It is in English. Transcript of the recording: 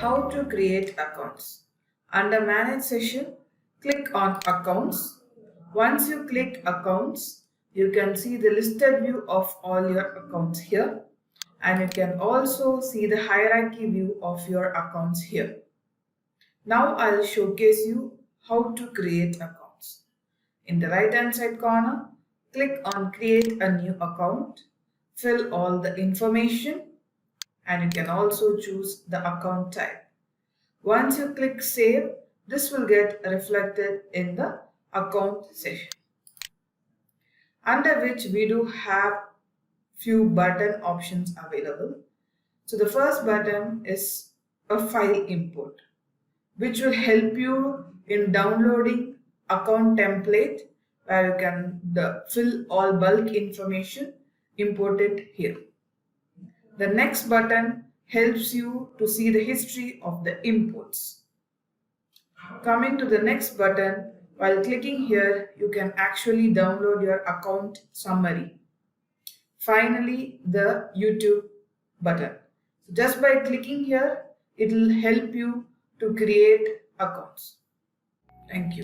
How to create accounts. Under Manage session, click on Accounts. Once you click Accounts, you can see the listed view of all your accounts here, and you can also see the hierarchy view of your accounts here. Now I'll showcase you how to create accounts. In the right hand side corner, click on Create a new account, fill all the information, and you can also choose the account type. Once you click Save, this will get reflected in the account session, under which we do have few button options available. So the first button is a file import, which will help you in downloading account template where you can fill all bulk information, import it here. The next button helps you to see the history of the imports. Coming to the next button, while clicking here, you can actually download your account summary. Finally, the YouTube button. So just by clicking here, it will help you to create accounts. Thank you.